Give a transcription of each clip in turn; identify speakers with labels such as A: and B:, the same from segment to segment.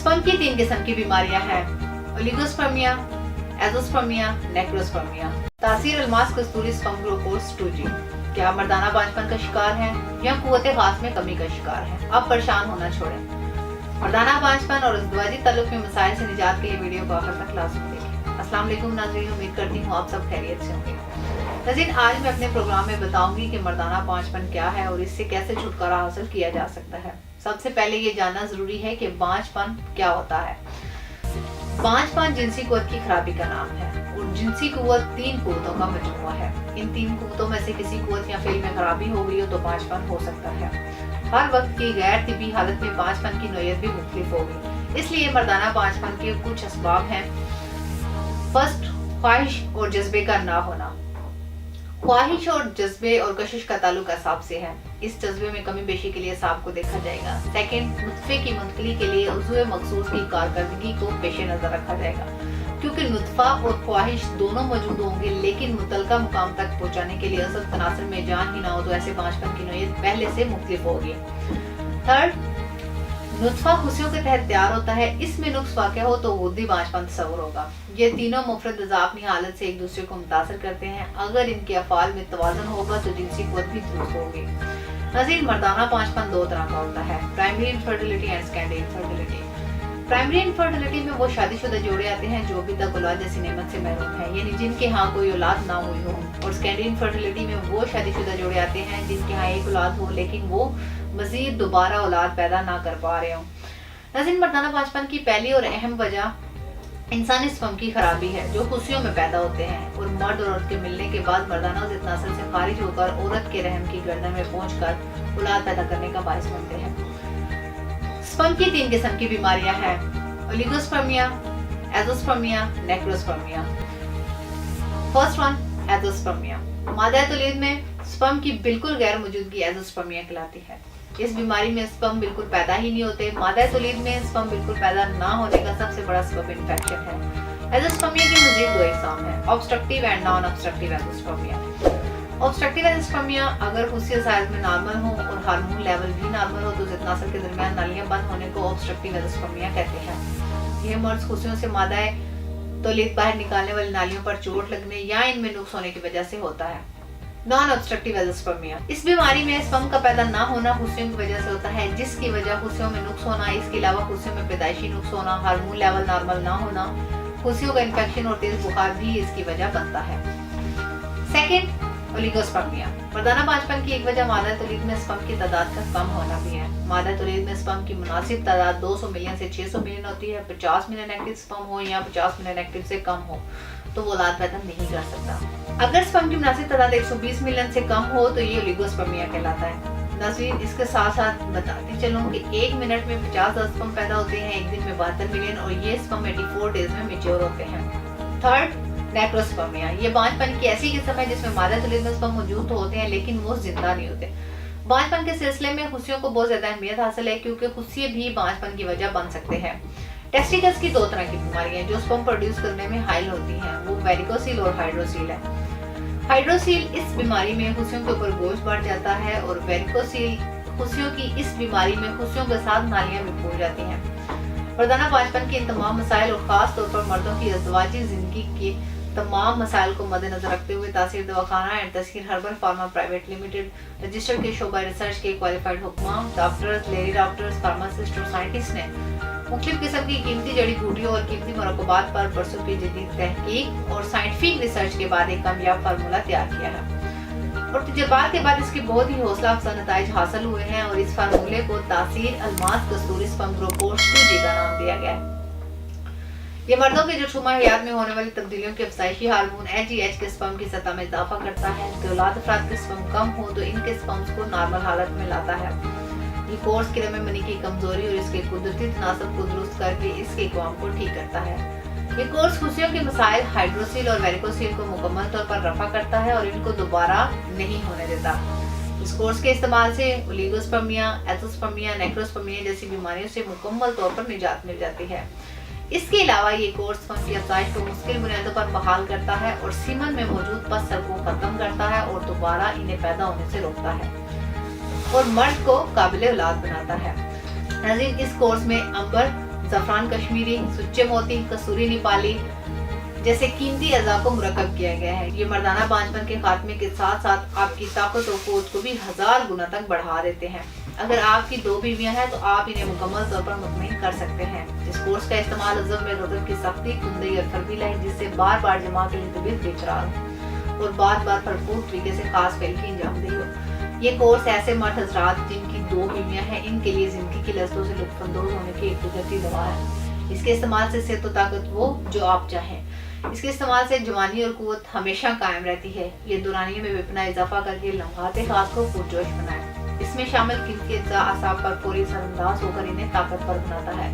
A: Sperm की 3 किस्म की बीमारियां हैं, oligospermia, azoospermia, necrospermia. Taseer Almas Kasturi sperm growth course 2G। क्या मर्दाना बांझपन का शिकार हैं या कुव्वत खास में कमी का शिकार हैं? अब परेशान होना छोड़ें। मर्दाना बांझपन और अज़दवाजी ताल्लुक में मसाइल से निजात के लिए वीडियो को आखिर तक लाज़मी देखें। अस्सलाम वालेकुम नाज़रीन, उम्मीद करती हूँ आप सब खैरियत से होंगे। नाज़रीन, आज मैं अपने प्रोग्राम में बताऊंगी कि मर्दाना बांझपन क्या है और इससे कैसे छुटकारा हासिल किया जा सकता है। सबसे पहले ये जानना जरूरी है कि बांझपन क्या होता है। बांझपन जिनसी कुव्वत की खराबी का नाम है और जिनसी कुव्वत 3 कुव्वतों का मजमूआ है। इन 3 कुव्वतों में से किसी कुव्वत या फेल में खराबी हो गई हो तो बांझपन हो सकता है। हर वक्त की गैर तिबी हालत में बांझपन की नोयत भी मुख्तलिफ होगी, इसलिए मर्दाना बांझपन के कुछ असबाब हैं। फर्स्ट, ख्वाहिश और जज्बे का ना होना। ख्वाहिश और जज्बे और कशिश का ताल्लुक असाब से है। इस जज्बे में कमी बेशी के लिए असाब को देखा जाएगा। सेकंड, नुत्फे की मुंतकली के लिए उज़्व मखसूस की कारकर्दगी को पेश नजर रखा जाएगा, क्योंकि नुत्फा और ख्वाहिश दोनों मौजूद होंगे लेकिन मुतलका मुकाम तक पहुंचाने के लिए असल तनासर में जान ही ना हो तो ऐसे बांझपन की नोयत पहले से मुख्तलिफ होगी। थर्ड, नुत्फा खुशियों के तहत तैयार होता है, इसमें नुक्स वाक़या हो तो वुद्दी बांझपन तस्वुर होगा। ये तीनों मुफरद अज़ा अपनी हालत से एक दूसरे को मुतासर करते हैं। अगर इनके अफ़ाल में तवाज़ुन होगा तो जिनसी कुव्वत भी दुरुस्त होगी। नाज़रीन, मर्दाना बांझपन 2 तरह का होता है, primary infertility and secondary infertility. Primary infertility में वो शादीशुदा जोड़े आते हैं जो अभी तक औलाद जैसी नेमत से महरूम है, यानी जिनके यहाँ कोई औलाद ना हुई हो। और सेकेंडरी इनफर्टिलिटी में वो शादीशुदा जोड़े आते हैं जिनके यहाँ एक औलाद हो लेकिन वो मजीद दोबारा औलाद पैदा ना कर पा रहे हो। नाज़रीन, मर्दाना बांझपन की पहली और अहम वजह इंसानी स्पर्म की खराबी है जो खुशियों में पैदा होते हैं और मर्द और औरत के मिलने के बाद मर्दाना ज़िद नस्ल से खारिज होकर औरत के रहम की गर्दन में पहुंचकर औलाद पैदा करने का बाइस बनते हैं। स्पर्म की 3 किस्म की बीमारियां हैं, oligospermia, azoospermia, necrospermia. First one, azoospermia. मादा तौलीद में स्पर्म की बिल्कुल गैर मौजूदगी एज़ोस्पर्मिया कहलाती है। इस बीमारी में स्पर्म बिल्कुल पैदा ही नहीं होते। मादा तौलीद में स्पर्म बिल्कुल पैदा ना होने का सबसे बड़ा सबब इन्फेक्शन है। एज़ोस्पर्मिया की मज़ीद 2 अक़साम हैं, obstructive and non obstructive azoospermia. Obstructive azoospermia अगर खुशिया साइज में नॉर्मल हो और हार्मोन लेवल भी नॉर्मल हो तो ज़िद नस्ल के दरमियान नालियां बंद होने को ऑब्स्ट्रक्टिव एज़ोस्पर्मिया कहते हैं। यह मर्द खुशियों से मादा तौलीद बाहर निकालने वाली नालियों पर चोट लगने या इनमें नुक्स होने की वजह से होता है। नॉन ऑब्स्ट्रक्टिव एज़ोस्पर्मिया, इस बीमारी में स्पर्म का पैदा ना होना खुशियों की वजह से होता है, जिसकी वजह खुशियों में नुक्स होना, इसके अलावा खुशियों में पैदाइशी नुक्स होना, हार्मोन लेवल नॉर्मल ना होना, खुशियों का इन्फेक्शन और तेज बुखार भी इसकी वजह बनता है। Second, oligospermia. मर्दाना बांझपन की एक वजह मादा तौलीद में स्पर्म की तादाद का कम होना भी है। मादा तौलीद में स्पर्म की मुनासिब तादाद 200 मिलियन से 600 मिलियन होती है। 50 मिलियन एक्टिव स्पर्म हो या 50 मिलियन एक्टिव से कम हो तो वो औलाद पैदा नहीं कर सकता। अगर स्पर्म की मुनासिब तादाद 120 मिलियन से कम हो तो ये ओलिगोस्पर्मिया कहलाता है। नाज़रीन, इसके साथ साथ बताती चलूं कि 1 मिनट में 50,000 स्पर्म पैदा होते हैं, एक दिन में 72 मिलियन, और ये स्पर्म 84 डेज में मैच्योर होते हैं। थर्ड, नेक्रोस्पर्मिया। ये बांझपन की ऐसी किस्म है जिसमें मादा तौलीद में स्पर्म मौजूद तो होते हैं लेकिन वो जिंदा नहीं होते। बांझपन के सिलसिले में खुशियों को बहुत ज्यादा अहमियत हासिल है क्योंकि खुशियां भी बांझपन की वजह बन सकते हैं। टेस्टिकल्स की 2 तरह की बीमारियां हैं जो स्पर्म प्रोड्यूस करने में हाइल होती हैं, वो वेरिकोसील और हाइड्रोसील है। हाइड्रोसील इस बीमारी में खुशियों के ऊपर गोश्त बढ़ जाता है और वेरिकोसील खुशियों की इस बीमारी में खुशियों के साथ नालियां भी फूल जाती हैं। मर्दाना बांझपन के इन तमाम मसाइल और खास तौर पर मर्दों की अज़दवाजी जिंदगी के तमाम मसाइल को मद्देनजर रखते हुए Taseer Dawakhana and Taskeer herbal pharma private limited registered के शोबा रिसर्च के क्वालिफाइड हुक्माम, डॉक्टर्स, लेडी डॉक्टर्स, फार्मासिस्ट और साइंटिस्ट ने मुख्तलिफ किस्म की कीमती जड़ी बूटियों और कीमती मरकबात पर बरसों की जदीद तहकीक और साइंटिफिक रिसर्च के बाद एक कामयाब फार्मूला तैयार किया है और तजुर्बात के बाद इसके बहुत ही हौसला अफजा नताइज हासिल हुए हैं और इस फार्मूले को तासीर Almas Kasturi sperm growth course 2G का नाम दिया गया है। ये मर्दों के जरशुमा हयात में होने वाली तब्दीलियों के अफसाइशी हार्मोन HGH के स्पर्म की सतह में इजाफा करता है। तो औलाद अफराद के स्पर्म कम हो तो इनके स्पर्म्स को नॉर्मल हालत में लाता है। ये कोर्स किरम मनी की कमजोरी और इसके कुदरती तनासब को दुरुस्त करके इसके इक़वाम को ठीक करता है। ये कोर्स खुशियों के मसाइल हाइड्रोसील और वेरिकोसील को मुकम्मल तौर पर रफा करता है और इनको दोबारा नहीं होने देता। इस कोर्स के इस्तेमाल से ओलिगोस्पर्मिया, एज़ोस्पर्मिया, नेक्रोस्पर्मिया जैसी बीमारियों से मुकम्मल तौर पर निजात मिल जाती है। इसके अलावा ये कोर्स स्पर्म की अफजाइश को मुश्किल बुनियादों पर बहाल करता है और सीमन में मौजूद पस को खत्म करता है और दोबारा इन्हें पैदा होने से रोकता है और मर्द को काबिल औलाद बनाता है। नाज़रीन, इस कोर्स में अंबर ज़फ़रान कश्मीरी, सुच्चे मोती, कसूरी नेपाली जैसे कीमती अज़ा को मुरक्कब किया गया है। ये मर्दाना बांझपन के खात्मे के साथ साथ आपकी ताकत और क़ुव्वत को भी 1000 गुना तक बढ़ा देते हैं। अगर आपकी 2 बीवियां हैं तो आप इन्हें मुकम्मल तौर पर मुतमईन कर सकते हैं। इस कोर्स का इस्तेमाल अज़म में गज़ब की सख्ती, कुंदई और तरबीला है, जिससे बार बार जमा के लिए तबीयत बेकरार हो और बार बार भरपूर तरीके से खास फेल की अंजामदेही हो। ये कोर्स ऐसे मर्द हजरात जिनकी 2 बीवियां हैं, इनके लिए जिंदगी की लज़्ज़तों से लुत्फ़अंदोज़ होने की एक कुदरती दवा है। इसके इस्तेमाल से सेहत और ताकत वो जो आप चाहें। इसके इस्तेमाल से जवानी और कुव्वत हमेशा कायम रहती है। ये दुरानियों में बेपना इजाफा करके लम्हात खास को पुरजोश बनाए। इसमें शामिल कीमती अज्जा आसाब पर पूरी असरअंदाज होकर इन्हें ताकतवर बनाता है।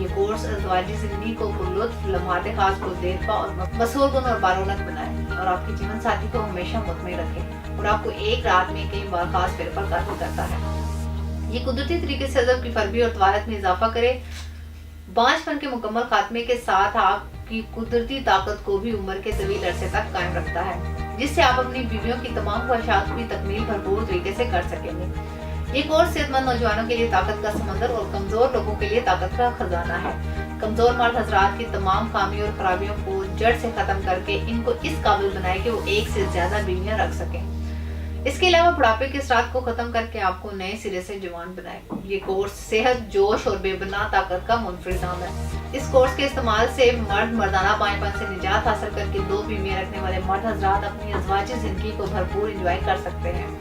A: ये कोर्स अज़वाजी ज़िंदगी को पुरलुत्फ़, लम्हात खास को देरपा और मसरूर गुन और बारौनक बनाए और आपके जीवन साथी को हमेशा मुतमईन रखे और आपको एक रात में कई बार खास फेर पर काबू करता है। ये कुदरती तरीके से अज़ब की फरबी और तवारत में इजाफा करे, बांझपन के मुकम्मल खात्मे के साथ आपकी कुदरती ताकत को भी उम्र के तवील अरसे तक कायम रखता है, जिससे आप अपनी बीवियों की तमाम ख्वाहिशात की तकमील भरपूर तरीके से कर सकेंगे। ये कोर्स सेहतमंद नौजवानों के लिए ताकत का समंदर और कमजोर लोगों के लिए ताकत का खजाना है। कमजोर मर्द हजरात की तमाम खामियों और खराबियों को जड़ से खत्म करके इनको इस काबिल बनाए कि वो एक से ज्यादा बीवियां रख सकें। इसके अलावा बुढ़ापे के असरात को खत्म करके आपको नए सिरे से जवान बनाए। ये कोर्स सेहत, जोश और बेबना ताकत का मुनफरिद नाम है। इस कोर्स के इस्तेमाल से मर्द मर्दाना बांझपन से निजात हासिल करके 2 बीवियां रखने वाले मर्द हजरात अपनी अज़वाजी जिंदगी को भरपूर एंजॉय कर सकते हैं।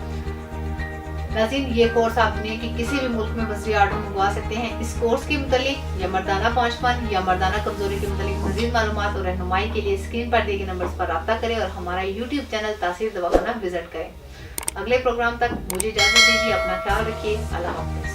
A: नाज़रीन, ये कोर्स आप दुनिया की किसी भी मुल्क में बसरी आर्डर मंगवा सकते हैं। इस कोर्स के मुतालिक या मर्दाना बांझपन या मर्दाना कमजोरी के मुतालिक मज़ीद मालूमात और रहनुमाई के लिए स्क्रीन पर दिए गए नंबर्स पर राब्ता करें और हमारा यूट्यूब चैनल तासीर दवाखाना विजिट करें। अगले प्रोग्राम तक मुझे इजाज़त दीजिए। अपना ख्याल रखिए। अल्लाह हाफ़िज़।